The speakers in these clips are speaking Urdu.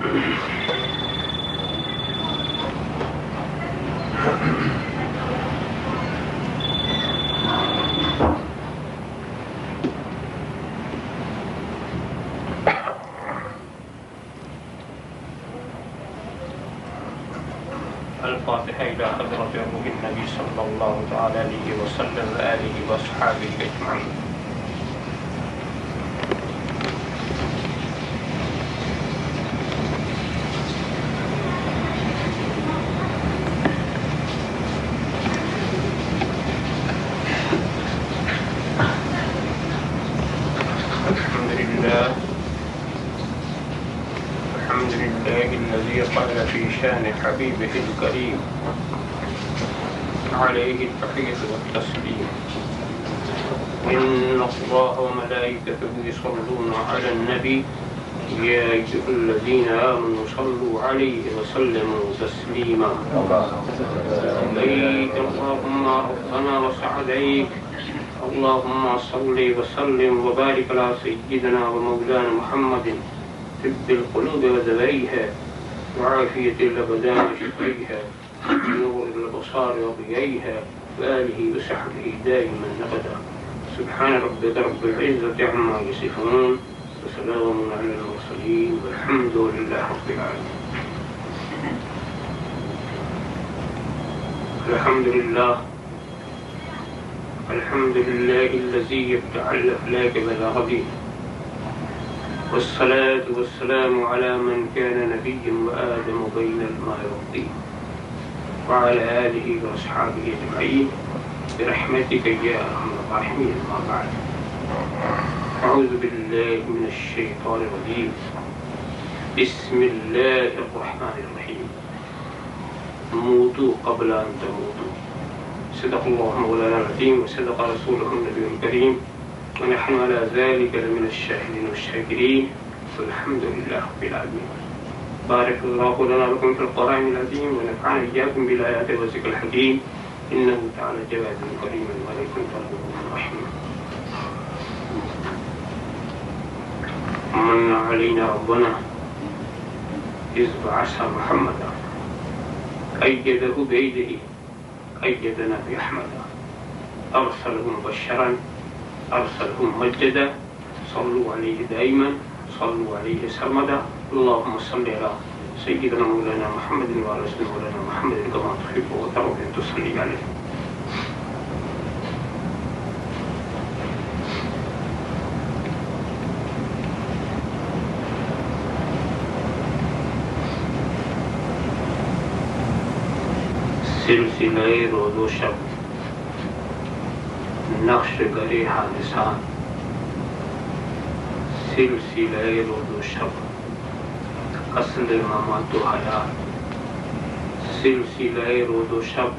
الفاتحة إلى حضرة روح النبي صلى الله تعالى عليه وسلم وآله وأصحابه أجمعين. الحمد لله الذي قال في شان حبيبه الكريم عليه التحية والتسليم إن الله وملائكته يصلون على النبي يا أيها الذين آمنوا صلوا عليه وسلموا تسليما. لبيك اللهم ربنا وسعديك اللهم صل وسلم وبارك على سيدنا ومولانا محمد طب القلوب ودوائها وعافية الأبدان وشفائها نور الأبصار وضيائها وآله وصحبه دائما أبدا. سبحان ربك رب العزة عما يصفون وسلام على المرسلين والحمد لله رب العالمين. الحمد لله الذي يبدع الأفلاك بالغدي والصلاة والسلام على من كان نبيا وآدم بين الماء والطين وعلى آله وأصحابه أجمعين برحمتك يا أرحم الراحمين. ما بعد، أعوذ بالله من الشيطان الرجيم. بسم الله الرحمن الرحيم. موتوا قبل أن تموتوا. صدق الله مولانا العظيم وصدق رسوله النبي الكريم ونحن على ذلك لمن الشاهدين والشاكرين والحمد لله رب العالمين. بارك الله لنا لكم في القرآن العظيم ونفعنا إياكم بالآيات والذكر الحكيم إنه تعالى جواد كريم ملك رؤوف رحيم. من علينا ربنا إذ بعث محمدا أيده بيده أيدنا بأحمد أرسله مبشرا أرسله ممجدا صلوا عليه دائما صلوا عليه سرمدا. اللهم صل على سيدنا مولانا محمد وعلى سيدنا مولانا محمد كما تحب وترضى أن تصلي عليه. سلسلہ روز و شب نقش گرے حادثات. سلسلہ روز و شب اصل ممات و حیات. سلسلہ روز و شب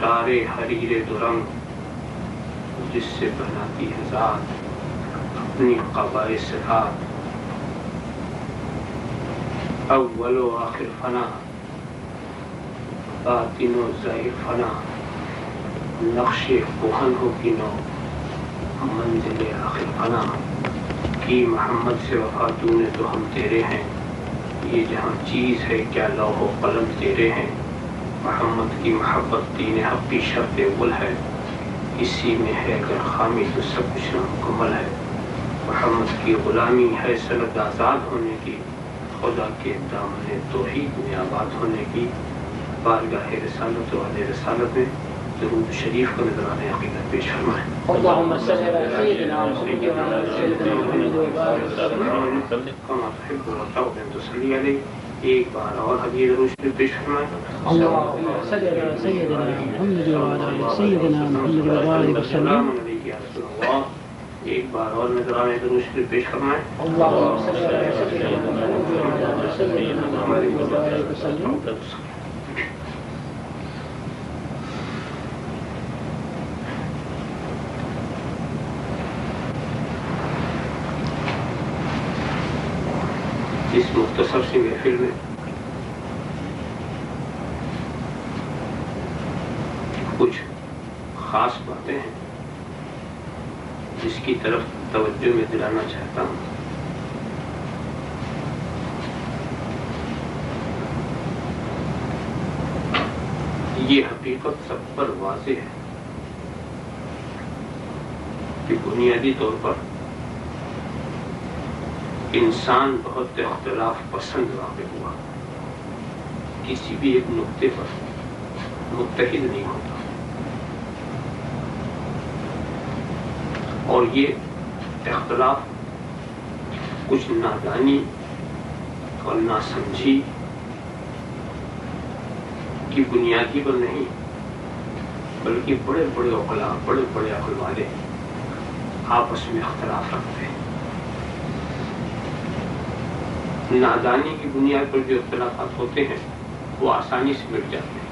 تارے حریر درنگ جس سے بناتی ہے ذات اپنی قبائے صفات. اول و آخر فنا باطن و ظاہر فنا. نقش کوہن ہو کی نو منزل آخر فنا. کی محمد سے وفا تو نے تو ہم تیرے ہیں. یہ جہاں چیز ہے کیا لوح و قلم تیرے ہیں. محمد کی محبت دین حق کی شرط اول ہے. اسی میں ہے اگر خامی تو سب کچھ نامکمل ہے. محمد کی غلامی ہے سند آزاد ہونے کی. خدا کے دامن توحید میں آباد ہونے کی. بارگاہ رسالت و علیہ رسالت میں درود شریف کو نذران عقیدت پیش فرمائیں. اللہم صل علی سیدنا محمد وعلی سیدنا محمد وبارک وسلم کما تحب وترضى ان تصلی علیہ. ایک بار اور حدیث درود شریف پیش فرمائیں. اللہم صل علی سیدنا محمد وعلی سیدنا محمد وبارک وسلم. ایک بار اور نذران درود شریف پیش فرمائیں. اللہم صل علی سیدنا محمد وعلی سیدنا محمد وبارک وسلم. اس مختصر سی محفل میں کچھ خاص باتیں ہیں جس کی طرف توجہ میں دلانا چاہتا ہوں. یہ حقیقت سب پر واضح ہے کہ بنیادی طور پر انسان بہت اختلاف پسند واقع ہوا، کسی بھی ایک نقطے پر متحد نہیں ہوتا، اور یہ اختلاف کچھ نادانی اور ناسمجھی کی بنیادی پر نہیں، بلکہ بڑے بڑے عقلاء، بڑے بڑے عقل والے آپس میں اختلاف رکھتے ہیں۔ نادانی کی بنیاد پر جو اختلافات ہوتے ہیں وہ آسانی سے مٹ جاتے ہیں،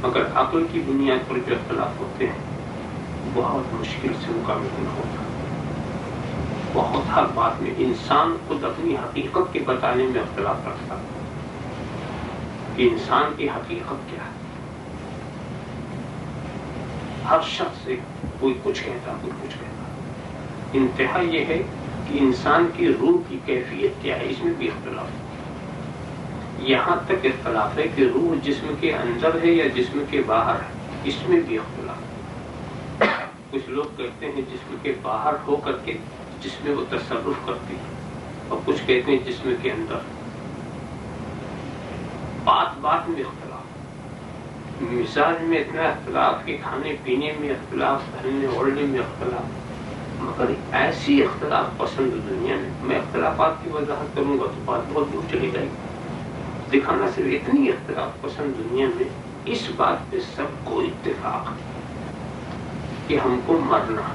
مگر عقل کی بنیاد پر جو اختلاف ہوتے ہیں بہت مشکل سے مقابلہ نہ ہوتا۔ بہت ہر بات میں انسان خود اپنی حقیقت کے بتانے میں اختلاف رکھتا کہ انسان کی حقیقت کیا ہے۔ ہر شخص سے کوئی کچھ کہتا، کوئی کچھ کہتا۔ انتہا یہ ہے کہ انسان کی روح کی کیفیت کیا ہے، اس میں بھی اختلاف ہے۔ یہاں تک اختلاف ہے کہ روح جسم کے اندر ہے یا جسم کے باہر ہے، اس میں بھی اختلاف ہے۔ کچھ لوگ کہتے ہیں جسم کے باہر ہو کر کے جس میں وہ تصرف کرتی ہے، اور کچھ کہتے ہیں جسم کے اندر۔ بات بات میں اختلاف، مزاج میں اتنا اختلاف کہ کھانے پینے میں اختلاف، پہننے اوڑھنے میں اختلاف، مگر ایسی اختلاف پسند دنیا میں اختلافات کی وضاحت کروں گا تو بات بہت دور چلی جائے گی۔ دکھانا صرف اتنی اختلاف پسند دنیا میں اس بات پہ سب کو اتفاق کہ ہم کو مرنا،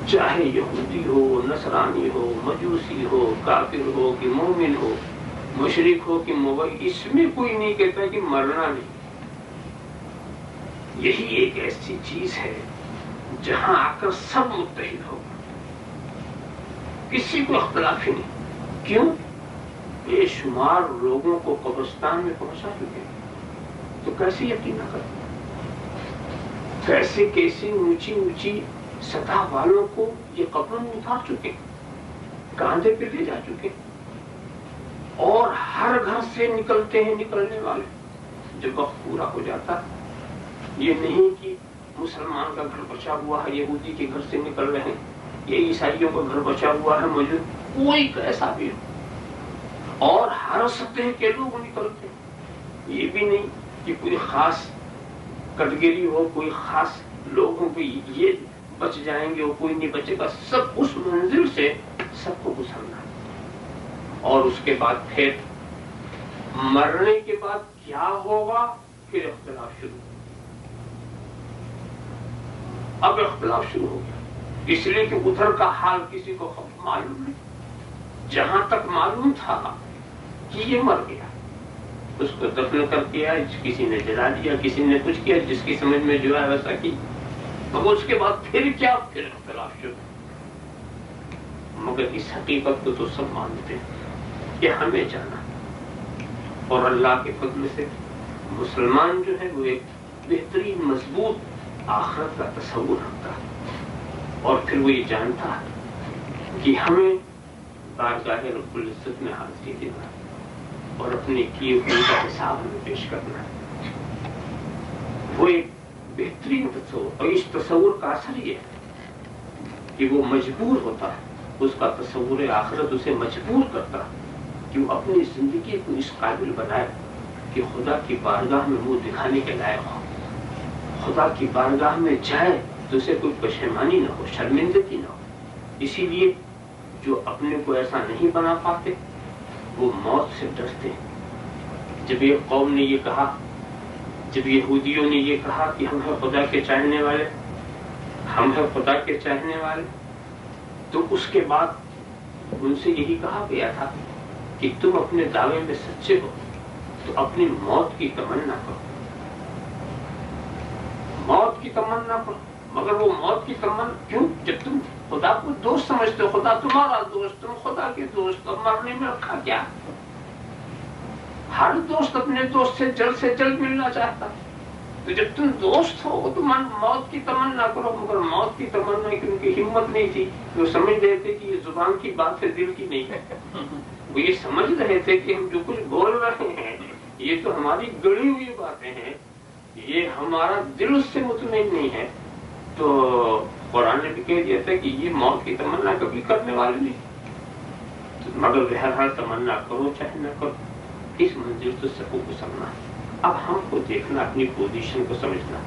چاہے یہودی ہو، نصرانی ہو، مجوسی ہو، کافر ہو کہ مومن ہو، مشرک ہو کہ موحد، اس میں کوئی نہیں کہتا کہ مرنا نہیں۔ یہی ایک ایسی چیز ہے جہاں آ کر سب متحد ہو، کسی کو اختلاف ہی نہیں۔ کیوں؟ بے شمار لوگوں کو قبرستان میں پہنچا چکے، تو کیسے یقین نہ کرتے؟ کیسے کیسے اونچی اونچی سطح والوں کو یہ قبروں میں اتار چکے، کاندھے پہ لے جا چکے، اور ہر گھر سے نکلتے ہیں نکلنے والے۔ جب وقت پورا ہو جاتا، یہ نہیں کہ مسلمان کا گھر بچا ہوا ہے، یہودی کے گھر سے نکل رہے ہیں، یہ عیسائیوں کا گھر بچا ہوا ہے، موجود کوئی کیسا بھی ہو، اور ہر سطح کے لوگ نکلتے ہیں۔ یہ بھی نہیں کہ کوئی خاص کیٹیگری ہو، کوئی خاص لوگوں کو یہ بچ جائیں گے اور کوئی نہیں بچے گا، سب اس منزل سے سب کو گزرنا ہے۔ اور اس کے بعد پھر مرنے کے بعد کیا ہوگا، پھر اختلاف شروع۔ اب اختلاف شروع ہو گیا، اس لیے کہ ادھر کا حال کسی کو معلوم نہیں۔ جہاں تک معلوم تھا کہ یہ مر گیا، اس کو دفن کر دیا، کسی نے جلا دیا، کسی نے کچھ کیا، جس کی سمجھ میں جو ہے ویسا کی، مگر اس کے بعد پھر کیا، پھر اختلاف شروع۔ مگر اس حقیقت کو تو سب مانتے ہیں کہ ہمیں جانا، اور اللہ کے فضل سے مسلمان جو ہے وہ ایک بہترین مضبوط آخرت کا تصور رکھتا ہے، اور پھر وہ یہ جانتا ہے کہ ہمیں بارگاہ رب العزت میں حاضری دینا اور اپنے کیے ہوئے کا حساب ہمیں پیش کرنا ہے۔ وہ ایک بہترین تصور، اور اس تصور کا اثر یہ ہے کہ وہ مجبور ہوتا ہے، اس کا تصور آخرت اسے مجبور کرتا ہے کہ وہ اپنی زندگی کو اس قابل بنائے کہ خدا کی بارگاہ میں منہ دکھانے کے لائق ہو، خدا کی بارگاہ میں جائے تو اسے کوئی پشیمانی نہ ہو، شرمندگی نہ ہو۔ اسی لیے جو اپنے کو ایسا نہیں بنا پاتے وہ موت سے ڈرتے ہیں۔ جب ایک قوم نے یہ کہا، جب یہودیوں نے یہ کہا کہ ہم ہیں خدا کے چاہنے والے، ہم ہیں خدا کے چاہنے والے، تو اس کے بعد ان سے یہی کہا گیا تھا کہ تم اپنے دعوے میں سچے ہو تو اپنی موت کی تمنا کرو، موت کی تمنا کرو۔ مگر وہ موت کی تمنا کیوں؟ جب تم خدا کو دوست سمجھتے ہو، خدا تمہارا دوست، تم خدا کے دوست، اب مرنے میں رکھا کیا؟ ہر دوست اپنے دوست سے جلد ملنا چاہتا، تو جب تم دوست ہو تو موت کی تمنا کرو۔ مگر موت کی تمنا کی ان کی ہمت نہیں تھی، وہ سمجھ رہے تھے کہ یہ زبان کی بات ہے، دل کی نہیں ہے۔ وہ یہ سمجھ رہے تھے کہ ہم جو کچھ بول رہے ہیں یہ تو ہماری گڑی ہوئی باتیں ہیں، یہ ہمارا دل اس سے مطمئن نہیں ہے، تو قرآن نے بھی کہہ دیا تھا کہ یہ موت کی تمنا کبھی کرنے والے نہیں، مگر بہرحال تمنا کرو چاہے نہ کرو، اس منزل تو سب کو گزرنا ہے۔ اب ہم کو دیکھنا، اپنی پوزیشن کو سمجھنا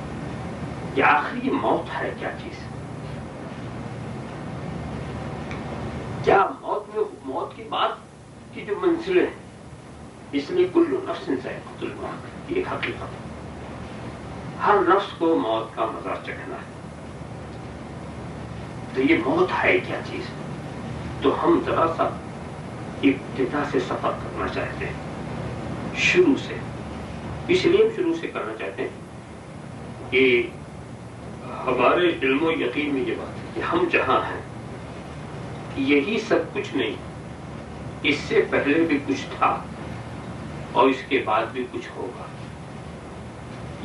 کہ آخر یہ موت ہے کیا چیز، کیا موت کی بات کی جو منزلیں ہیں، اس لیے کل نفس ذائقۃ الموت، یہ ایک حقیقت ہے، ہر نفس کو موت کا مزہ چکھنا ہے۔ تو یہ موت ہے کیا چیز، تو ہم ذرا سا ابتدا سے سفر کرنا چاہتے ہیں، شروع سے، اس لیے ہم شروع سے کرنا چاہتے ہیں کہ ہمارے علم و یقین میں یہ بات ہے کہ ہم جہاں ہیں یہی سب کچھ نہیں، اس سے پہلے بھی کچھ تھا اور اس کے بعد بھی کچھ ہوگا،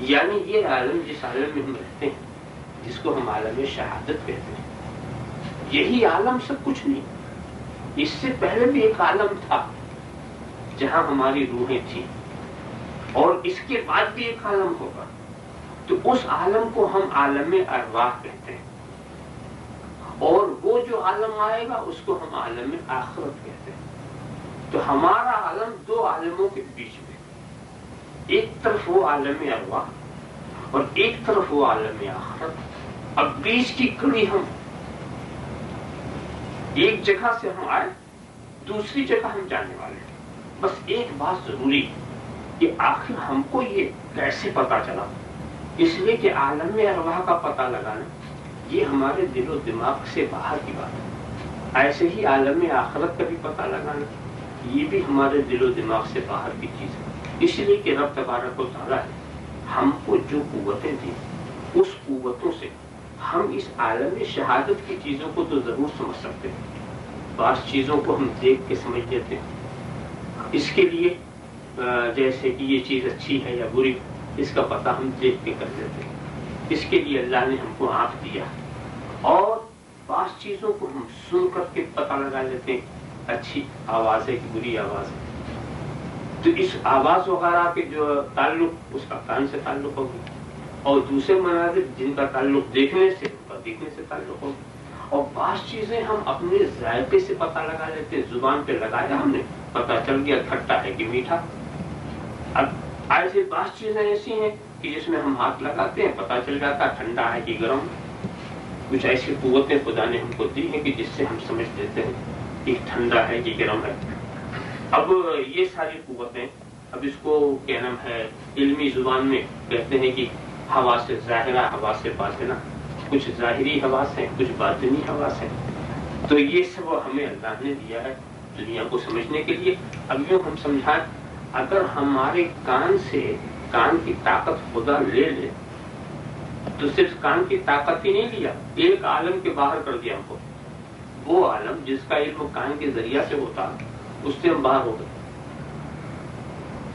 یعنی یہ عالم جس عالم میں ہم رہتے ہیں، جس کو ہم عالم شہادت کہتے ہیں، یہی عالم سب کچھ نہیں، اس سے پہلے بھی ایک عالم تھا جہاں ہماری روحیں تھیں، اور اس کے بعد بھی ایک عالم ہوگا، تو اس عالم کو ہم عالم ارواح کہتے ہیں، اور وہ جو عالم آئے گا اس کو ہم عالم آخرت کہتے ہیں۔ تو ہمارا عالم دو عالموں کے بیچ میں، ایک طرف وہ عالم ارواح اور ایک طرف وہ عالم آخرت، اب بیچ کی کڑی ہم، ایک جگہ سے ہم آئے دوسری جگہ ہم جانے والے ہیں۔ بس ایک بات ضروری کہ آخر ہم کو یہ کیسے پتا چلا، اس لیے کہ عالم ارواح کا پتہ لگانا یہ ہمارے دل و دماغ سے باہر کی بات ہے، ایسے ہی عالم آخرت کا بھی پتہ لگانا یہ بھی ہمارے دل و دماغ سے باہر کی چیز ہے، اس لیے کہ رب تبارک و تعالیٰ نے ہم کو جو قوتیں دیں اس قوتوں سے ہم اس عالم شہادت کی چیزوں کو تو ضرور سمجھ سکتے ہیں، بعض چیزوں کو ہم دیکھ کے سمجھ لیتے ہیں، اس کے لیے جیسے کہ یہ چیز اچھی ہے یا بری اس کا پتہ ہم دیکھ کے کر لیتے ہیں، اس کے لیے اللہ نے ہم کو آنکھ دیا، اور بعض چیزوں کو ہم سن کر کے پتہ لگا لیتے ہیں اچھی آواز ہے کہ بری آواز ہے، تو اس آواز وغیرہ کے جو تعلق اس کا کان سے تعلق ہوگی، اور دوسرے مناظر جن کا تعلق دیکھنے سے ان کا دیکھنے سے تعلق ہوگی، اور بعض چیزیں ہم اپنے ذائقے سے پتہ لگا لیتے ہیں، زبان پہ لگایا ہم نے پتہ چل گیا کھٹا ہے کہ میٹھا۔ اب ایسے بعض چیزیں ایسی ہیں کہ جس میں ہم ہاتھ لگاتے ہیں پتہ چل جاتا ٹھنڈا ہے کہ گرم، کچھ ایسی قوتیں خدا نے ہم کو دی ہیں کہ جس سے ہم سمجھ لیتے ہیں کہ ٹھنڈا ہے کہ گرم ہے۔ اب یہ ساری قوتیں، اب اس کو کیا نام ہے علمی زبان میں کہتے ہیں کہ حواس سے ظاہرہ حواس سے باطنہ، کچھ ظاہری حواس ہیں کچھ باطنی حواس ہیں، تو یہ سب ہمیں اللہ نے دیا ہے دنیا کو سمجھنے کے لیے۔ اب یوں ہم سمجھائیں اگر ہمارے کان سے کان کی طاقت خدا لے لے تو صرف کان کی طاقت ہی نہیں لیا، ایک عالم کے باہر کر دیا ہم کو، وہ عالم جس کا علم کان کے ذریعہ سے ہوتا اس سے ہم باہر ہو گئے،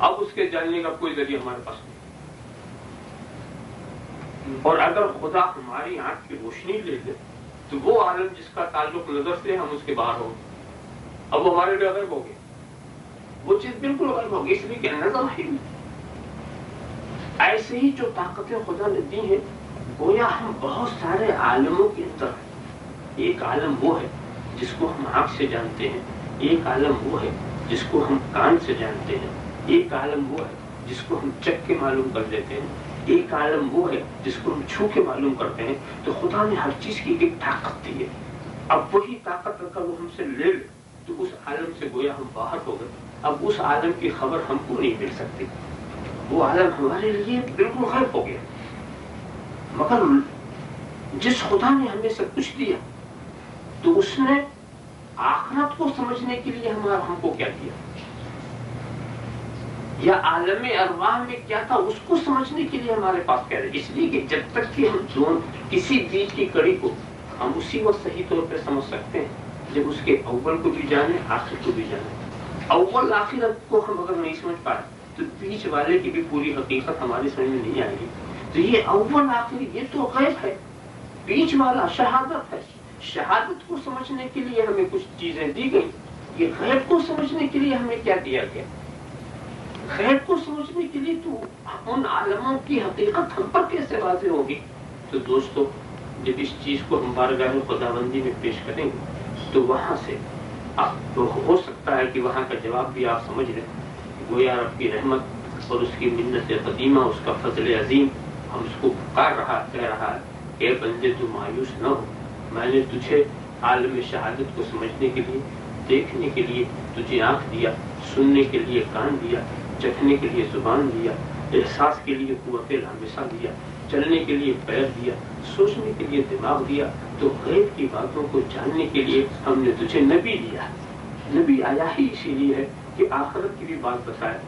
اب اس کے جاننے کا کوئی ذریعہ ہمارے پاس نہیں۔ اور اگر خدا ہماری آنکھ کی روشنی لے لے تو وہ عالم جس کا تعلق نظر سے ہم اس کے باہر ہو گئے، اب وہ ہمارے لیے غائب ہو گیا، وہ چیز بالکل غائب ہوگی، اس لیے کہ نظر ہی نہیں۔ ایسے ہی جو طاقتیں خدا نے دی ہیں گویا ہم بہت سارے عالموں کے اندر ہیں، ایک عالم وہ ہے جس کو ہم آنکھ سے جانتے ہیں، ایک عالم وہ ہے جس کو ہم کان سے جانتے ہیں، ایک عالم وہ ہے جس کو ہم چکھ کے معلوم کر لیتے ہیں، ایک عالم وہ ہے جس کو ہم چھو کے معلوم کرتے ہیں۔ تو خدا نے ہر چیز کی ایک طاقت دی ہے، اب وہی طاقت اگر وہ ہم سے لے لے تو اس عالم سے گویا ہم باہر ہو گئے، اب اس عالم کی خبر ہم کو نہیں مل سکتی، وہ عالم ہمارے لیے بالکل غائب ہو گیا۔ مگر جس خدا نے ہمیں سب کچھ دیا تو اس نے آخرت کو سمجھنے کے لیے ہم کو کیا دیا، یا عالم ارواح میں کیا تھا اس کو سمجھنے کے لیے ہمارے پاس کیا ہے، اس لیے کہ جب تک کہ ہم کسی بیچ کی کڑی کو ہم اسی وقت صحیح طور پہ سمجھ سکتے ہیں جب اس کے اول کو بھی جانے آخر کو بھی جانے۔ اول آخرت کو ہم اگر نہیں سمجھ پائے تو بیچ والے کی بھی پوری حقیقت ہماری سمجھ میں نہیں آئے گی۔ تو یہ اول آخر یہ تو غیب ہے، بیچ والا شہادت ہے، شہادت کو سمجھنے کے لیے ہمیں کچھ چیزیں دی گئی، یہ غیب کو سمجھنے کے لیے ہمیں کیا دیا گیا، غیب کو سمجھنے کے لیے تو ان عالموں کی حقیقت ہم پر کیسے واضح ہوگی؟ تو دوستو، جب اس چیز کو ہم بارگاہ خداوندی میں پیش کریں گے تو وہاں سے ہو سکتا ہے کہ وہاں کا جواب بھی آپ سمجھ لیں. گویا رب کی رحمت اور اس کی منت قدیمہ، اس کا فضل عظیم ہم اس کو پکار رہا، کہہ رہا ہے کہ اے بندے تو مایوس نہ ہو، میں نے تجھے عالم شہادت کو سمجھنے کے لیے، دیکھنے کے لیے تجھے آنکھ دیا، سننے کے لیے کان دیا، چکھنے کے لیے زبان دیا، احساس کے لیے قوت لامسہ دیا، چلنے کے لیے پیر دیا، سوچنے کے لیے دماغ دیا. تو غیب کی باتوں کو جاننے کے لیے ہم نے تجھے نبی دیا. نبی آیا ہی اسی لیے ہے کہ آخرت کی بھی بات بتائے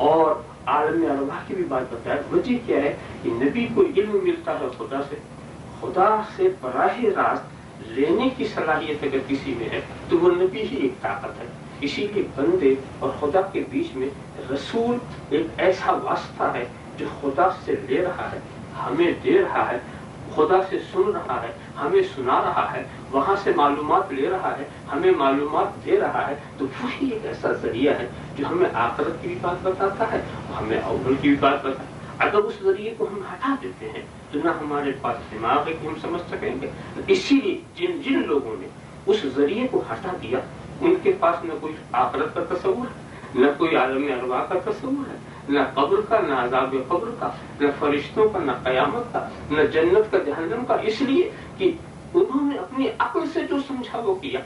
اور عالم ارواح کی بھی بات بتائے. وجہ کیا ہے کہ نبی کو علم ملتا ہے خدا سے براہ راست لینے کی صلاحیت اگر کسی میں ہے تو وہ نبی ہی ایک طاقت ہے. اسی لیے بندے اور خدا کے بیچ میں رسول ایک ایسا واسطہ ہے جو خدا سے لے رہا ہے، ہمیں دے رہا ہے، خدا سے سن رہا ہے، ہمیں سنا رہا ہے، وہاں سے معلومات لے رہا ہے، ہمیں معلومات دے رہا ہے. تو وہی ایک ایسا ذریعہ ہے جو ہمیں آخرت کی بھی بات بتاتا ہے اور ہمیں اول کی بھی بات بتاتا ہے. اگر اس ذریعے کو ہم ہٹا دیتے ہیں تو نہ ہمارے پاس دماغ ہے کہ ہم سمجھ سکیں گے. اسی لیے جن لوگوں نے اس ذریعے کو ہٹا دیا ان کے پاس نہ کوئی آخرت کا تصور ہے، نہ کوئی عالم ارواح کا تصور ہے، نہ قبر کا، نہ عذاب قبر کا، نہ فرشتوں کا، نہ قیامت کا، نہ جنت کا، جہنم کا. اس لیے کہ انہوں نے اپنی عقل سے جو سمجھا وہ کیا.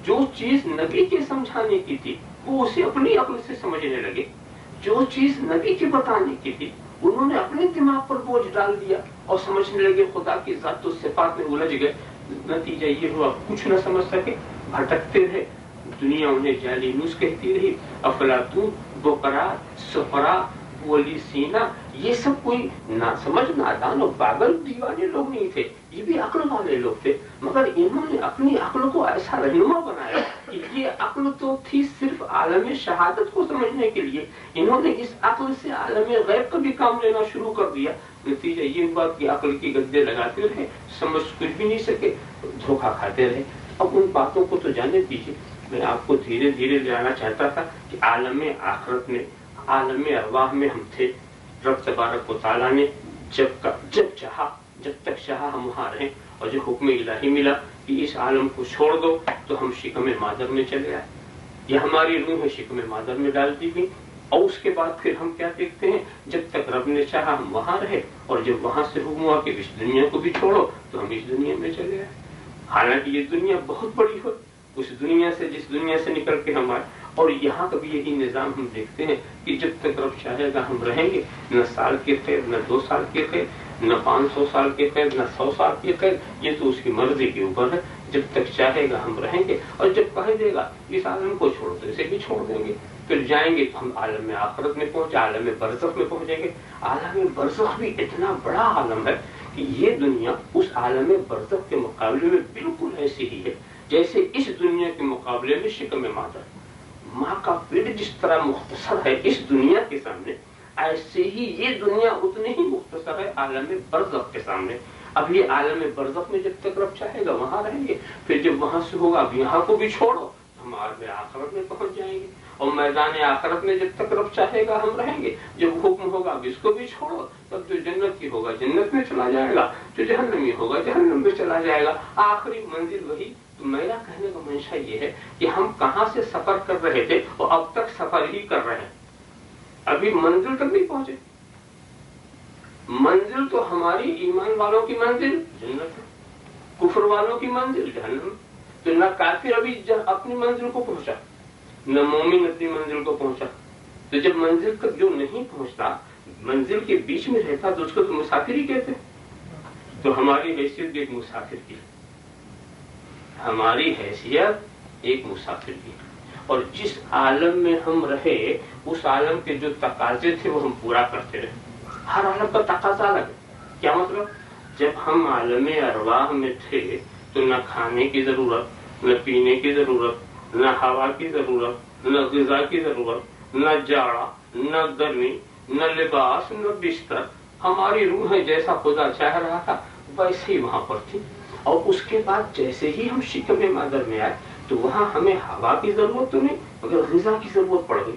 جو چیز نبی کے سمجھانے کی تھی وہ اسے اپنی عقل سے سمجھنے لگے. جو چیز نبی کے بتانے کی تھی انہوں نے اپنے دماغ پر بوجھ ڈال دیا اور سمجھنے لگے، خدا کی ذات و صفات میں الجھ گئے. نتیجہ یہ ہوا کچھ نہ سمجھ سکے، بھٹکتے رہے. دنیا انہیں جالینوس کہتی رہی. افلاطون، بقراط، سقراط، ولی سینا، یہ سب کوئی نہ سمجھ، نادان اور پاگل دیوانے لوگ نہیں تھے، یہ بھی عقل والے لوگ تھے. مگر انہوں نے اپنی عقل کو ایسا رہنما بنایا کہ یہ عقل تو تھی صرف عالم شہادت کو سمجھنے کے لیے. انہوں نے اس عقل سے عالم غیب کا بھی کام لینا شروع کر دیا. نتیجہ یہ ہوا کہ عقل کی گدے لگاتے رہے، سمجھ کچھ بھی نہیں سکے، دھوکہ کھاتے رہے. اب ان باتوں کو تو جانے دیجیے. میں آپ کو دھیرے دھیرے لے آنا چاہتا تھا کہ عالم آخرت میں، عالم ارواح میں ہم تھے. رب تبارک و تعالیٰ نے جب چاہا، جب تک چاہا ہم وہاں رہیں، اور جو حکم الہی ملا کہ اس عالم کو چھوڑ دو تو ہم شکم مادر میں چلے آئے. یہ ہماری روح شکم مادر میں ڈال دی گئی. اور اس کے بعد پھر ہم کیا دیکھتے ہیں، جب تک رب نے چاہا ہم وہاں رہے، اور جب وہاں سے حکم ہوا کہ اس دنیا کو بھی چھوڑو تو ہم اس دنیا میں چلے آئے. حالانکہ یہ دنیا بہت بڑی ہو، اس دنیا سے، جس دنیا سے نکل کے ہم آئے. اور یہاں کا بھی یہی نظام ہم دیکھتے ہیں کہ جب تک رب چاہے گا ہم رہیں گے. نہ سال کے قید، نہ 2 سال کے قید، نہ 500 سال کے قید، نہ 100 سال کے قید. یہ تو اس کی مرضی کے اوپر ہے. جب تک چاہے گا ہم رہیں گے، اور جب کہہ دے گا اس عالم کو چھوڑ دو، اسے بھی چھوڑ دیں گے. پھر جائیں گے تو ہم عالم آخرت میں پہنچے، عالم برزخ میں پہنچیں گے. عالم برزخ بھی اتنا بڑا عالم ہے کہ یہ دنیا اس عالم برزخ کے مقابلے میں بالکل ایسی ہی ہے جیسے اس دنیا کے مقابلے میں شکم مادر. ماں کا پیٹ جس طرح مختصر ہے اس دنیا کے سامنے، ایسے ہی یہ دنیا اتنی ہی مختصر ہے عالم برزخ کے سامنے. اب یہ عالم برزخ میں جب تک رب چاہے گا وہاں رہیں گے. پھر جب وہاں سے ہوگا اب یہاں کو بھی چھوڑو، ہم عالم آخرت میں پہنچ جائیں گے. اور میدان آخرت میں جب تک رب چاہے گا ہم رہیں گے. جب حکم ہوگا اب اس کو بھی چھوڑو، تب جو جنت کی ہوگا جنت میں چلا جائے گا، جو جہنمی ہوگا جہنم میں چلا جائے گا. آخری منزل وہی. تو میرا کہنے کا منشا یہ ہے کہ ہم کہاں سے سفر کر رہے تھے اور اب تک سفر ہی کر رہے ہیں، ابھی منزل تک نہیں پہنچے. منزل تو ہماری ایمان والوں کی منزل جنت ہے، کفر والوں کی منزل جہنم. تو نہ کافر ابھی اپنی منزل کو پہنچا، نہ مومن اپنی منزل کو پہنچا. تو جب منزل تک جو نہیں پہنچتا، منزل کے بیچ میں رہتا تو اس کو تو مسافر ہی کہتے. تو ہماری حیثیت بھی ایک مسافر کی، ہماری حیثیت ایک مسافر کی. اور جس عالم میں ہم رہے اس عالم کے جو تقاضے تھے وہ ہم پورا کرتے رہے. ہر عالم کا تقاضا الگ ہے. کیا مطلب؟ جب ہم عالم ارواح میں تھے تو نہ کھانے کی ضرورت، نہ پینے کی ضرورت، نہ ہوا کی ضرورت، نہ غذا کی ضرورت، نہ جاڑا، نہ گرمی، نہ لباس، نہ بستر. ہماری روح جیسا خدا چاہ رہا تھا ویسے ہی وہاں پر تھی. اور اس کے بعد جیسے ہی ہم شکم مادر میں آئے تو وہاں ہمیں ہوا کی ضرورت تو نہیں مگر غذا کی ضرورت پڑ گئی.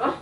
10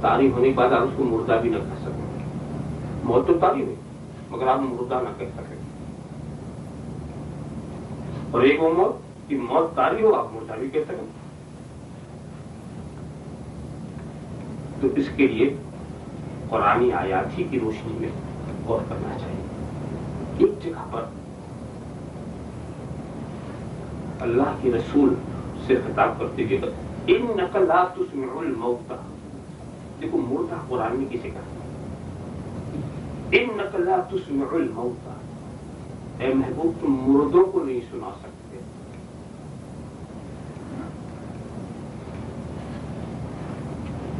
تاریخ ہونے کے بعد آپ اس کو مردہ بھی نہ کہہ سکیں. موت تو تاریخ ہے مگر آپ مردہ نہ کہہ سکیں. اور ایک وہ موت کہ موت تاریخ ہو آپ مردہ بھی کہہ سکیں. تو اس کے لیے قرآنی آیات ہی کی روشنی میں غور کرنا چاہیے. ایک جگہ پر اللہ کے رسول سے خطاب کرتے ہوئے اِنَّكَ لَا تُسْمِعُ الْمَوْتَى. دیکھو مردہ قرآن میں کسے کہا؟ اِنَّكَ لَا تُسْمِعُ الْمَوْتَى. اے محبوب تم مردوں کو نہیں سنا سکتے.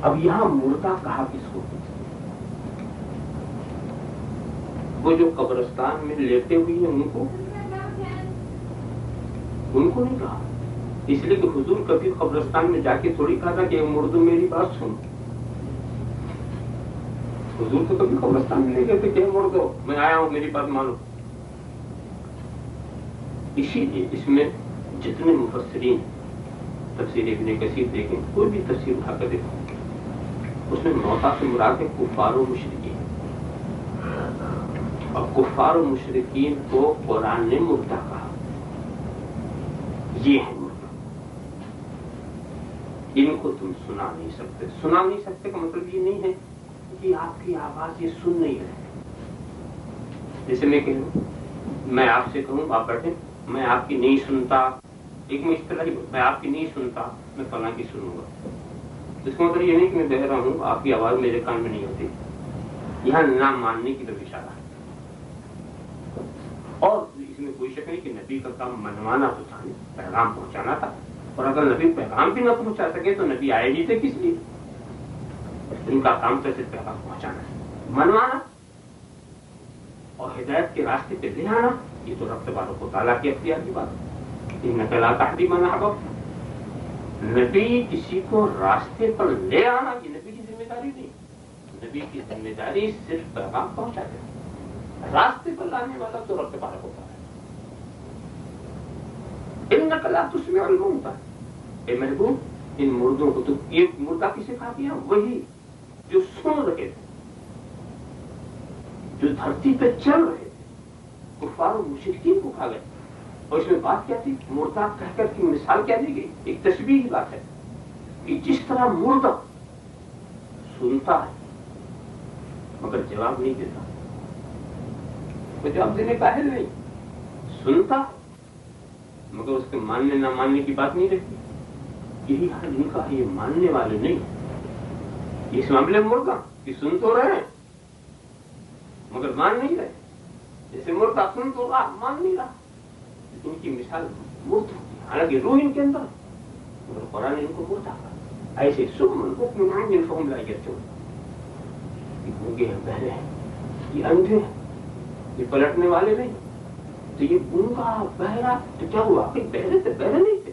اب یہاں مردہ کہا کس کو؟ وہ جو قبرستان میں لیٹے ہوئی ہیں ان کو نہیں کہا. اس لیے کہ حضور کبھی قبرستان میں جا کے تھوڑی کہا تھا کہ مردوں میری بات سن. حضور تو کبھی قبرستان میں نہیں کہتے کہ مردوں میں آیا ہوں میری بات مانو. اسی لیے اس میں جتنے مفسرین تفسیر ابن کثیر دیکھیں, کوئی بھی تفسیر اٹھا کر دیکھیں, اس میں موتا سے مراد ہے کفار و مشرکین. اور کفار و مشرکین کو قرآن نے مردہ کہا. یہ ہے مردہ. ان کو تم سنا نہیں سکتے. سنا نہیں سکتے کا مطلب یہ نہیں ہے کہ آپ کی آواز یہ سن نہیں رہے. جیسے میں کہوں, میں آپ سے کہوں آپ بیٹھیں, میں آپ کی نہیں سنتا. ایک میں اصطلاحی میں آپ کی نہیں سنتا, میں فلاں کی سنوں گا. اس کا مطلب یہ نہیں کہ میں بہرا ہوں, آپ کی آواز میرے کان میں نہیں ہوتی. یہاں نہ ماننے کی طرف اشارہ ہے. اور اس میں کوئی شک نہیں کہ نبی کا کام منوانا تو تھا, پیغام پہنچانا تھا. اور اگر نبی پیغام بھی نہ پہنچا سکے تو نبی آئے ہی تھے کس لیے؟ ان کا کام تو صرف پیغام پہنچانا ہے, منوانا اور ہدایت کے راستے پہ لے آنا. یہ تو رب تبارک و تعالیٰ کی اختیار کی بات ہے. انک لا تہدی من احببت. نبی کسی کو راستے پر لے آنا یہ نبی کی ذمہ داری نہیں. نبی کی ذمہ داری صرف پیغام پہنچا دینا. راستے پر لانے والا تو رب تبارک و تعالیٰ ہے. انک لا تسمع الموتى. اے محبوب ان مردوں کو, تو یہ مردہ کسے کہا گیا؟ وہی جو سن رہے تھے, جو دھرتی پہ چل رہے تھے. کفار و مشرکین کو کہا گیا. اور اس میں بات کیا تھی؟ مردہ کہہ کر کی مثال کیا دی گئی؟ ایک تشبیہ کی بات ہے کہ جس طرح مردہ سنتا ہے مگر جواب نہیں دیتا, وہ جواب دینے کا ہے نہیں, سنتا مگر اس کے ماننے نہ ماننے کی بات نہیں رہتی. یہی حال ان کا ہے, یہ ماننے والے نہیں. اس معاملے میں مردہ کہ سن تو رہے ہیں مگر مان نہیں رہے. جیسے مردہ سن تو رہا, مان نہیں رہا. ان کی مثال مرد ہوتی ہے, حالانکہ روح ان کے اندر, مگر قرآن نے ان کو مردہ کہا. ایسے سم بکم عمی فہم لا یرجعون. یہ گونگے ہیں, بہرے ہیں, یہ اندھے ہیں, یہ پلٹنے والے نہیں. تو یہ گونگا بہرا تو کیا ہوا کہ بہرے تھے؟ بہرے نہیں تھے,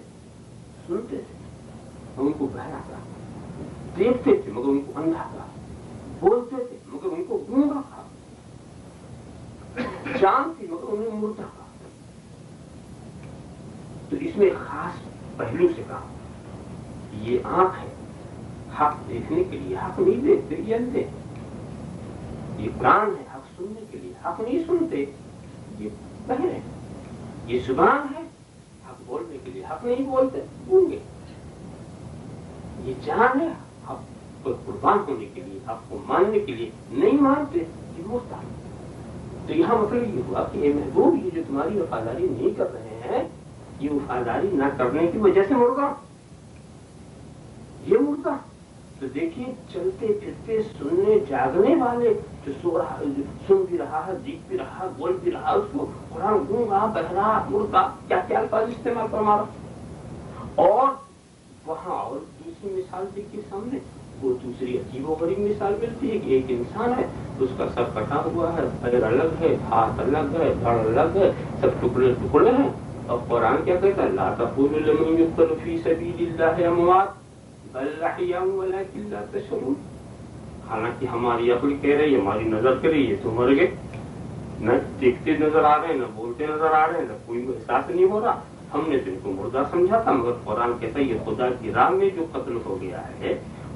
سنتے تھے, ان کو بہرا کہا. دیکھتے تھے مگر ان کو اندھا کہا. بولتے تھے مگر ان کو گونگا کہا. جان تھی مگر انہیں مردہ کہا. تو اس میں خاص پہلو سے کہا یہ آنکھ ہے حق دیکھنے کے لیے, حق نہیں دیکھتے یہ اندھے. یہ کان ہے حق سننے کے لیے, حق نہیں سنتے یہ بہرے. یہ زبان ہے حق بولنے کے لیے, حق نہیں بولتے گونگے. یہ جان ہے حق پر قربان ہونے کے لیے, حق کو ماننے کے لیے نہیں مانتے یہ مردہ. تو یہاں مطلب یہ ہوا کہ اے محبوب یہ جو تمہاری وفاداری نہیں کر رہے ہیں یہ وفاداری نہ کرنے کی وجہ سے مردہ, یہ مردہ. تو دیکھیے چلتے پھرتے سننے جاگنے والے جو سو رہا, سن بھی رہا ہے, دیکھ بھی رہا, بول بھی رہا, اس کو قرآن گونگا بہرا مردہ کیا کیا الفاظ استعمال فرما رہا. اور وہاں اور دوسری مثال دیکھیے سامنے, وہ دوسری عجیب و غریب مثال ملتی ہے کہ ایک انسان ہے, اس کا سر کٹا ہوا ہے, پیر الگ ہے, ہاتھ الگ ہے, دھڑ الگ ہے, سب ٹکڑے ٹکڑے ہیں. اور قرآن کیا کہتا ہے؟ لا تقولوا لمن يقتل في سبيل الله اموات بل احياء ولكن لا تشعرون. حالانکہ ہماری عقل کہہ رہی ہے, ہماری نظر کہہ رہی ہے تو مر گئے, نہ دیکھتے نظر آ رہے ہیں, نہ بولتے نظر آ رہے ہیں, نہ کوئی احساس نہیں ہو رہا. ہم نے تو ان کو مردہ سمجھا تھا, مگر قرآن کہتا ہے یہ خدا کی راہ میں جو قتل ہو گیا ہے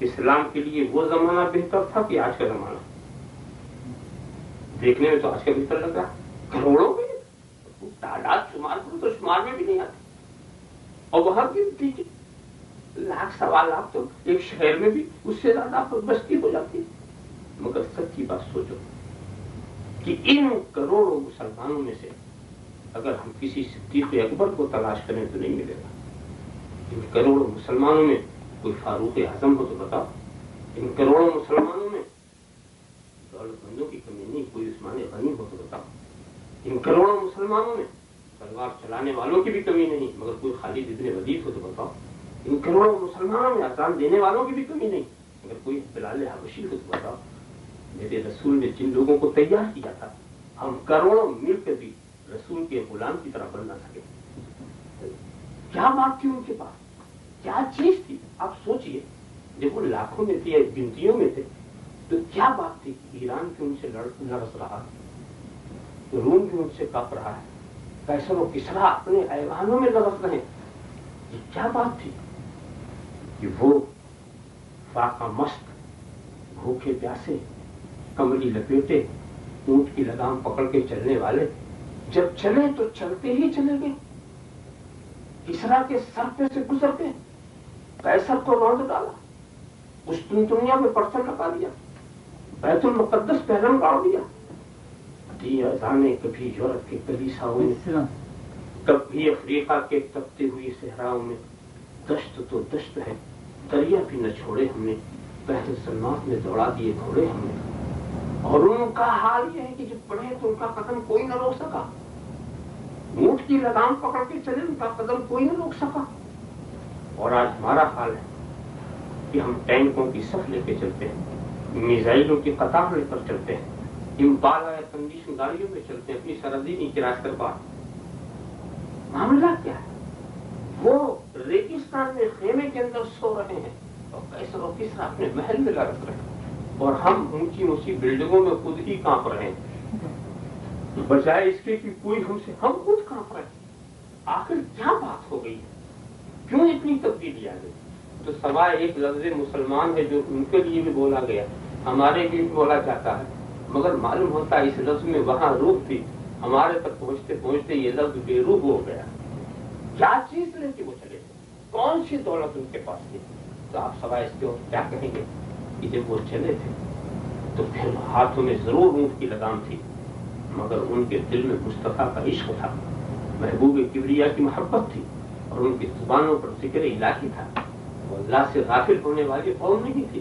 اسلام کے لیے وہ زمانہ بہتر تھا کہ آج کا زمانہ؟ دیکھنے میں تو آج کا بہتر لگ رہا، کروڑوں میں تعداد شمار کرو تو شمار میں بھی نہیں آتی، اور وہاں بھی دیکھیے لاکھ سوا لاکھ تو ایک شہر میں بھی اس سے زیادہ بستی ہو جاتی ہے۔ مگر سچی بات سوچو کہ ان کروڑوں مسلمانوں میں سے اگر ہم کسی صدیق اکبر کو تلاش کریں تو نہیں ملے گا۔ ان کروڑوں مسلمانوں میں کوئی فاروق اعظم ہو تو بتاؤ، ان کروڑوں مسلمانوں میں دولت مندوں کی کمی نہیں، کوئی عثمان غنی ہو تو بتاؤ، ان کروڑوں مسلمانوں میں تلوار چلانے والوں کی بھی کمی نہیں، مگر کوئی خالد ابن ولید ہو تو بتاؤ، ان کروڑوں مسلمانوں میں اذان دینے والوں کی بھی کمی نہیں، اگر کوئی بلال حبشی ہو تو بتاؤ۔ میرے رسول نے جن لوگوں کو تیار کیا تھا، ہم کروڑوں مل کے بھی رسول کے غلام کی طرح بن نہ سکے۔ کیا بات تھی ان کے پاس، کیا چیز تھی؟ آپ سوچئے، جب وہ لاکھوں میں تھے یا گنتیوں میں تھے تو کیا بات تھی؟ ایران کیوں ان سے لڑس رہا ہے، روم کیوں ان سے کاپ رہا ہے، قیصر و کسریٰ اپنے ایوانوں میں لڑس رہے ہیں، یہ کیا بات تھی کہ وہ فاقہ مست بھوکے پیاسے کمری لپیٹے اونٹ کی لگام پکڑ کے چلنے والے جب چلے تو چلتے ہی چلے گئے، کسریٰ کے سر پہ سے گزر گئے، قیصر کو روند ڈالا، قسطنطنیہ میں پرچم لگا دیا، بیت المقدس پہلم گاڑ دیا، دی اذانیں کبھی یورپ کے کلیساؤں میں، کبھی افریقہ کے تپتے ہوئے صحراؤں میں، دشت تو دشت ہے، دریا بھی نہ چھوڑے ہم نے، بحر ظلمات میں دوڑا دیے گھوڑے ہم نے، اور ان کا حال یہ ہے کہ جب بڑھے تو ان کا قدم کوئی نہ روک سکا، اونٹ کی لگام پکڑ کے چلے ان کا قدم کوئی نہ روک سکا۔ اور آج ہمارا حال ہے کہ ہم ٹینکوں کی صف لے کے چلتے ہیں، میزائلوں کی قطار لے کر چلتے ہیں، امپالا یا کنڈیشن گاڑیوں میں چلتے ہیں، اپنی سرحدی نہیں کراس کر پا۔ معاملہ کیا ہے؟ وہ ریگستان میں خیمے کے اندر سو رہے ہیں اور قیصر و کسریٰ اپنے محل میں لڑک رہے ہیں، اور ہم اونچی اونچی بلڈنگوں میں خود ہی کانپ رہے ہیں، بجائے اس کے کہ کوئی ہم سے، ہم خود کانپ رہے ہیں۔ آخر کیا بات ہو گئی ہے؟ کیوں اتنی تبدیلی آ گئی؟ تو سوائے ایک لفظ مسلمان ہے جو ان کے لیے بھی بولا گیا، ہمارے لیے بھی بولا جاتا ہے، مگر معلوم ہوتا ہے اس لفظ میں وہاں روح تھی، ہمارے تک پہنچتے پہنچتے یہ لفظ بے روح ہو گیا۔ کیا چیز لے کے وہ چلے تھے؟ کون سی دولت ان کے پاس تھی؟ تو آپ سوائے اس کے اور کیا کہیں گے کہ جب وہ چلے تھے تو پھر ہاتھوں میں ضرور اونٹ کی لگام تھی، مگر ان کے دل میں مصطفیٰ کا عشق تھا، محبوب کبریا کی محبت تھی، اور ان کی زبانوں پر ذکر الہی تھا۔ وہ اللہ سے غافل ہونے والی قوم نہیں تھی،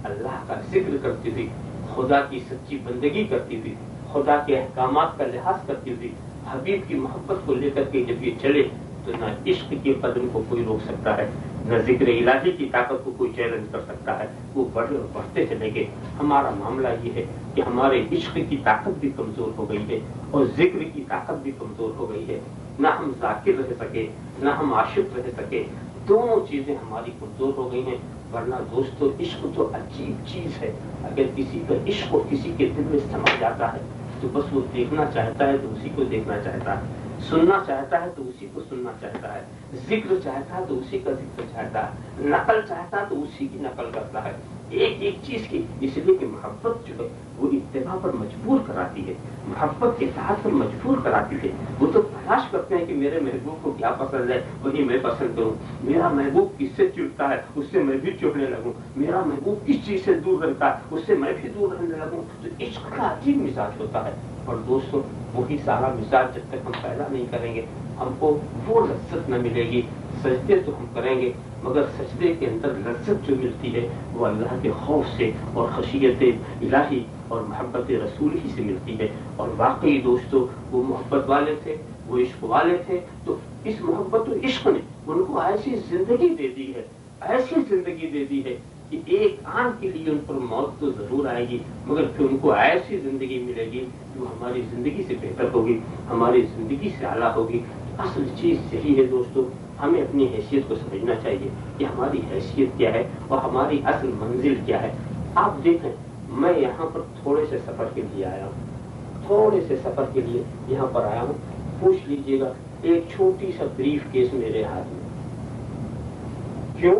اللہ کا ذکر کرتی تھی، خدا کی سچی بندگی کرتی تھی، خدا کے احکامات کا لحاظ کرتی تھی، حبیب کی محبت کو لے کر کے جب یہ چلے تو نہ عشق کے قدم کو کوئی روک سکتا ہے، نہ ذکر الہی کی طاقت کو کوئی چیلنج کر سکتا ہے، وہ بڑھے اور بڑھتے چلے گئے۔ ہمارا معاملہ یہ ہے کہ ہمارے عشق کی طاقت بھی کمزور ہو گئی ہے اور ذکر کی طاقت بھی کمزور ہو گئی ہے، نہ ہم ذاکر رہ سکے نہ ہم عاشق رہ سکے، دونوں چیزیں ہماری کمزور ہو گئی ہیں۔ ورنہ دوستو عشق تو عجیب چیز ہے، اگر کسی کا عشق کسی کے دل میں سما جاتا ہے تو بس وہ دیکھنا چاہتا ہے تو اسی کو دیکھنا چاہتا ہے، سننا چاہتا ہے تو اسی کو سننا چاہتا ہے، ذکر چاہتا ہے تو اسی کا ذکر چاہتا ہے، نقل چاہتا ہے تو اسی کی نقل کرتا ہے، ایک ایک چیز کی، اس لیے کہ محبت جو ہے وہ اتباع پر مجبور کراتی ہے، محبت کے اطاعت پر مجبور کراتی ہے۔ وہ تو تلاش کرتے ہیں کہ میرے محبوب کو کیا پسند ہے وہی میں پسند کروں، میرا محبوب کس سے چڑھتا ہے اس سے میں بھی چڑھنے لگوں، میرا محبوب کس چیز سے دور رہتا ہے اس سے میں بھی دور رہنے لگوں۔ تو عشق کا عجیب مزاج ہوتا ہے، اور دوستوں وہی سارا مزاج جب تک ہم پیدا نہیں کریں گے ہم کو وہ لذت نہ ملے گی۔ سجدے تو ہم کریں گے مگر سجدے کے اندر لذت جو ملتی ہے وہ اللہ کے خوف سے اور خشیت الہی اور محبت رسول ہی سے ملتی ہے۔ اور واقعی دوستو وہ محبت والے تھے، وہ عشق والے تھے، تو اس محبت و عشق نے ان کو ایسی زندگی دے دی ہے، ایسی زندگی دے دی ہے کہ ایک آن کے لیے ان پر موت تو ضرور آئے گی، مگر پھر ان کو ایسی زندگی ملے گی جو ہماری زندگی سے بہتر ہوگی، ہماری زندگی سے اعلیٰ ہوگی۔ اصل چیز یہی ہے دوستو، ہمیں اپنی حیثیت کو سمجھنا چاہیے کہ ہماری حیثیت کیا ہے اور ہماری اصل منزل کیا ہے۔ آپ دیکھیں میں یہاں پر تھوڑے سے سفر کے لیے آیا ہوں، تھوڑے سے سفر کے لیے یہاں پر آیا ہوں، پوچھ لیجئے گا ایک چھوٹی سا بریف کیس میرے ہاتھ میں، کیوں؟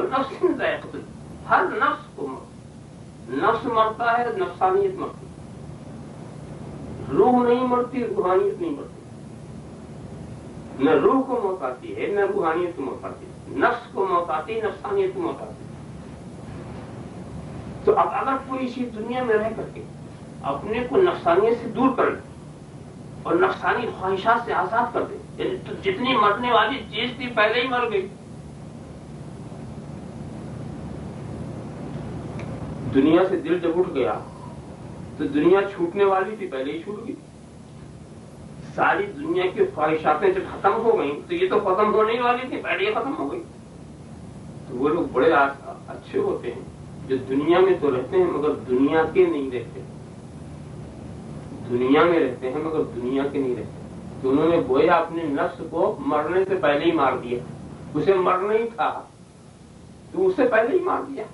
کل نفس ذائقۃ، ہر نفس کو نفس مرتا ہے، نفسانیت مرتی ہے، روح نہیں مرتی، روحانیت نہیں مرتی، نہ روح کو موت آتی ہے نہ روحانیت کو موت آتی ہے، نفس کو موت آتی ہے، نفسانیت کو موت آتی ہے۔ تو اب اگر کوئی چیز دنیا میں رہ کر کے اپنے کو نفسانیت سے دور کر لے اور نفسانی خواہشات سے آزاد کر دے، یعنی تو جتنی مرنے والی چیز تھی پہلے ہی مر گئی۔ دنیا سے دل جب اٹھ گیا تو دنیا چھوٹنے والی تھی پہلے ہی چھوٹ گئی۔ ساری دنیا کی خواہشاتیں جب ختم ہو گئیں تو یہ تو ختم ہونے والی تھی پہلے ہی ختم ہو گئی۔ تو وہ لوگ بڑے اچھے ہوتے ہیں جو دنیا میں تو رہتے ہیں مگر دنیا کے نہیں رہتے، دنیا میں رہتے ہیں مگر دنیا کے نہیں رہتے۔ تو انہوں نے گویا اپنے نفس کو مرنے سے پہلے ہی مار دیا، اسے مرنا ہی تھا تو اسے پہلے ہی مار دیا۔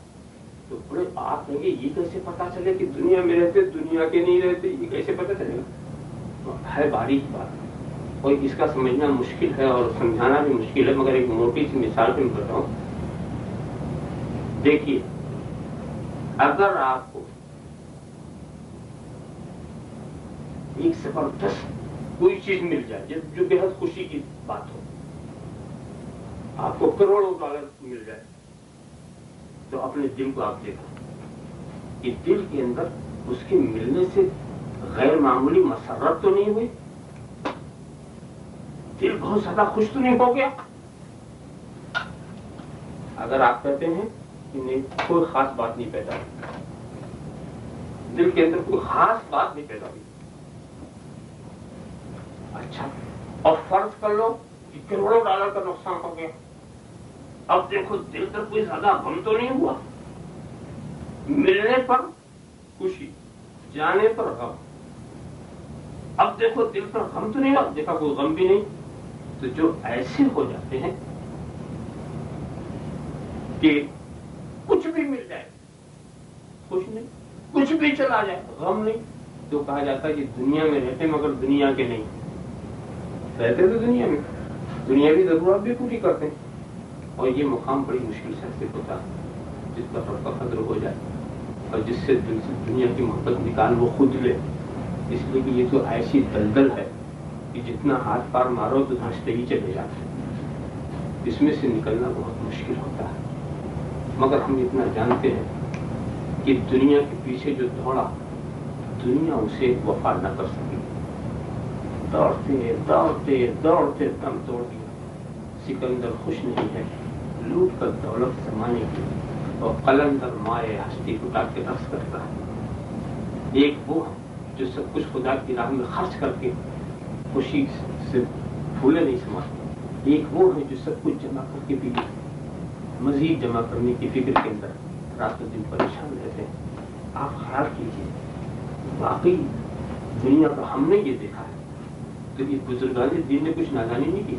تو بڑے آپ کہیں گے یہ کیسے پتا چلے کہ دنیا میں رہتے دنیا کے نہیں رہتے، یہ کیسے پتا چلے گا؟ ہے باریک بات اور اس کا سمجھنا مشکل ہے اور سمجھانا بھی مشکل ہے، مگر ایک موٹی سی مثال سے میں بتاؤں۔ دیکھیے اگر آپ کو ایک زبردست کوئی چیز مل جائے جو بے حد خوشی کی بات ہو، آپ کو کروڑوں ڈالر مل جائے، تو اپنے دل کو آپ دیکھیں کہ دل کے اندر اس کے ملنے سے غیر معمولی مسرت تو نہیں ہوئی، دل بہت زیادہ خوش تو نہیں ہو گیا؟ اگر آپ کہتے ہیں کہ نہیں کوئی خاص بات نہیں پیدا ہوئی، دل کے اندر کوئی خاص بات نہیں پیدا ہوئی، اچھا اور فرض کر لو کہ کروڑوں ڈالر کا نقصان ہو گیا، اب دیکھو دل پر کوئی زیادہ غم تو نہیں ہوا، ملنے پر خوشی، جانے پر غم، اب دیکھو دل پر غم تو نہیں ہوا، دیکھا کوئی غم بھی نہیں۔ تو جو ایسے ہو جاتے ہیں کہ کچھ بھی مل جائے خوش نہیں، کچھ بھی چلا جائے غم نہیں، تو کہا جاتا ہے کہ دنیا میں رہتے مگر دنیا کے نہیں رہتے، تو دنیا میں دنیاوی ضرورت بھی پوری کرتے ہیں۔ اور یہ مقام بڑی مشکل سے حاصل ہوتا ہے جس کا رب کا قدر ہو جائے اور جس سے دل سے دنیا کی محبت نکال وہ خود لے، اس لیے کہ یہ تو ایسی دلدل ہے کہ جتنا ہاتھ پار مارو تو دھنستے ہی چلے جاتے ہیں، اس میں سے نکلنا بہت مشکل ہوتا ہے۔ مگر ہم اتنا جانتے ہیں کہ دنیا کے پیچھے جو دوڑا دنیا اسے وفا نہ کر سکی، دوڑتے دوڑتے دوڑتے دم توڑ دیا۔ سکندر خوش نہیں ہے لوٹ کر دولت زمانے کی، اور قلندر مائے ہستی اٹھا کے رقص کرتا ہے۔ ایک وہ جو سب کچھ خدا کی راہ میں خرچ کر کے خوشی سے پھولے نہیں سماتے، ایک وہ ہے جو سب کچھ جمع کر کے بھی مزید جمع کرنے کی فکر کے اندر رات و دن پریشان رہتے ہیں۔ آپ خیال کیجیے واقعی دنیا کا ہم نے یہ دیکھا ہے تو یہ بزرگان دین نے کچھ نادانی نہیں کی۔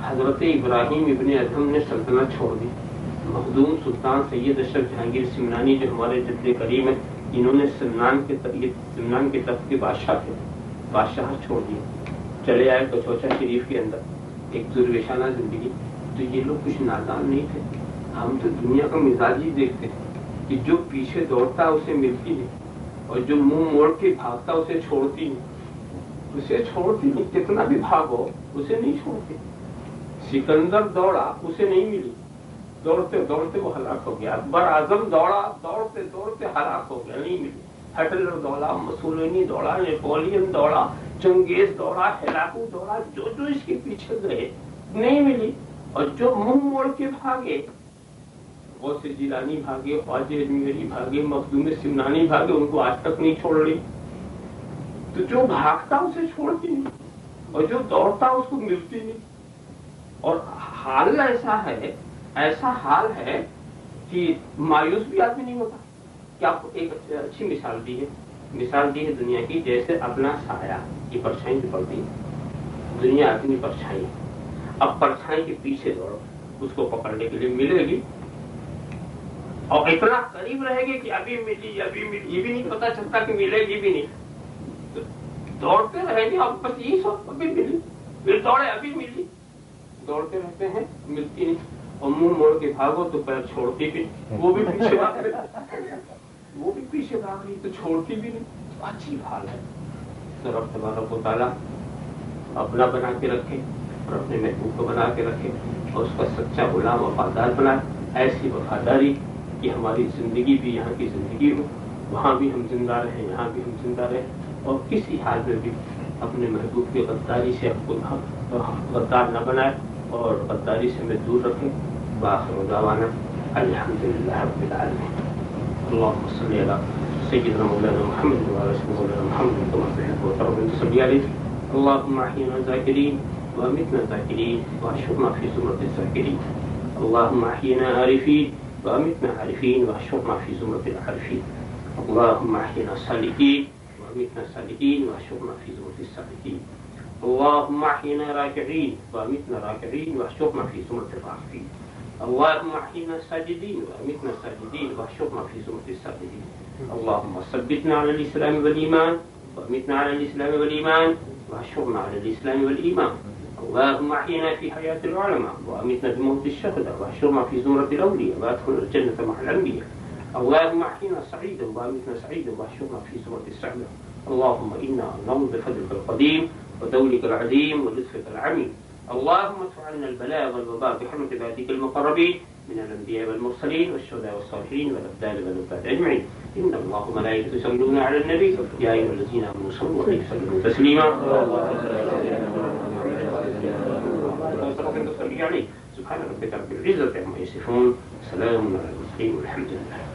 حضرت ابراہیم ابن ادہم نے سلطنت چھوڑ دی، مخدوم سلطان سید اشرف جہانگیر سمنانی جو ہمارے جد کریم ہیں، انہوں نے سمنان کے تخت کے بادشاہ تھے، بادشاہ چھوڑ دیے، چلے آئے کچوچا شریف کے اندر ایک درویشانہ زندگی۔ تو یہ لوگ کچھ نادان نہیں تھے، ہم تو دنیا کا مزاج ہی دیکھتے ہیں کہ جو پیچھے دوڑتا اسے ملتی نہیں اور جو منہ موڑ کے بھاگتا اسے چھوڑتی نہیں، اسے چھوڑتی نہیں، کتنا بھی بھاگو اسے نہیں چھوڑتی۔ سکندر دوڑا اسے نہیں ملی، دوڑتے دوڑتے وہ ہلاک ہو گیا۔ اکبر اعظم دوڑا دوڑتے دوڑتے ہلاک ہو گیا، نہیں ملی۔ ہٹلر دوڑا، مسولینی دوڑا، نیپولین دوڑا، چنگیز دوڑا، ہلاکو دوڑا، جو جو اس کے پیچھے گئے نہیں ملی۔ اور جو منہ موڑ کے بھاگے، غوث جیلانی بھاگے، خواجہ اجمیری بھاگے، مخدوم سمنانی بھاگے، ان کو آج تک نہیں چھوڑ رہی۔ تو جو بھاگتا اسے چھوڑتی نہیں اور جو دوڑتا اس کو ملتی نہیں۔ اور حال ایسا حال ہے کہ مایوس بھی آدمی نہیں ہوتا۔ کہ آپ کو ایک اچھی مثال دی ہے دنیا کی، جیسے اپنا سایہ کی پرچھائی جو پڑتی ہے، دنیا اپنی پرچھائی، اب پرچھائی کے پیچھے دوڑو، اس کو پکڑنے کے لیے ملے گی اور اتنا قریب رہے گی کہ ابھی ملی یہ بھی نہیں پتا چلتا کہ ملے گی بھی نہیں، تو دوڑتے رہیں گے اور بس یہی سب ابھی ملی، پھر دوڑے ابھی ملی، دوڑتے رہتے ہیں ملتی نہیں۔ اور منہ موڑ کے بھاگو تو پیر چھوڑتی بھی، وہ بھی پیچھے بھاگ رہی، وہ بھی پیچھے بھاگ رہی تو چھوڑتی بھی نہیں، عجیب حال ہے۔ تو رب تبارک و تعالیٰ اپنا بنا کے رکھے اور اپنے محبوب کو بنا کے رکھے اور اس کا سچا غلام وفادار بنائے، ایسی وفاداری کہ ہماری زندگی بھی یہاں کی زندگی ہو، وہاں بھی ہم زندہ رہیں، یہاں بھی ہم زندہ رہیں، اور کسی حال میں بھی اپنے محبوب کی غداری سے ہم کو غدار نہ بنائے اور غداری سے ہمیں دور رکھے۔ وآخر دعوانا الحمدللہ رب العالمین۔ اللهم صل على سيدنا مولانا محمد وعلى سيدنا مولانا محمد كما تحب وترضى أن تصلي عليه. اللهم أحينا ذاكرين وأمتنا ذاكرين واحشرنا في زمرة الذاكرين. اللهم أحينا عارفين وأمتنا عارفين واحشرنا في زمرة العارفين. اللهم أحينا صالحين وأمتنا صالحين واحشرنا في زمرة الصالحين. اللهم أحينا راكعين وأمتنا راكعين واحشرنا في زمرة الراكعين. اللهم أحينا ساجدين وأمتنا ساجدين واحشرنا في زمرة الساجدين. اللهم ثبتنا على الإسلام والإيمان وأمتنا على الإسلام والإيمان واحشرنا على الإسلام والإيمان. اللهم أحينا في حياة العلماء وأمتنا بموت الشهداء واحشرنا في زمرة الأولياء وأدخلنا الجنة مع الأنبياء. اللهم أحينا سعيدا وأمتنا سعيدا واحشرنا في زمرة السعداء. اللهم إنا نعوذ بفضلك القديم ودولك العظيم ولطفك العميم. اللهم ادفع عنا البلاء والوباء بحرمة عبادك المقربين من الأنبياء والمرسلين والشهداء والصالحين والأبدال والأبدال أجمعين. إن الله وملائكته يصلون على النبي يا أيها الذين آمنوا صلوا عليه وسلموا تسليما. سبحان ربك رب العزة عما يصفون، سلام على المرسلين والحمد لله.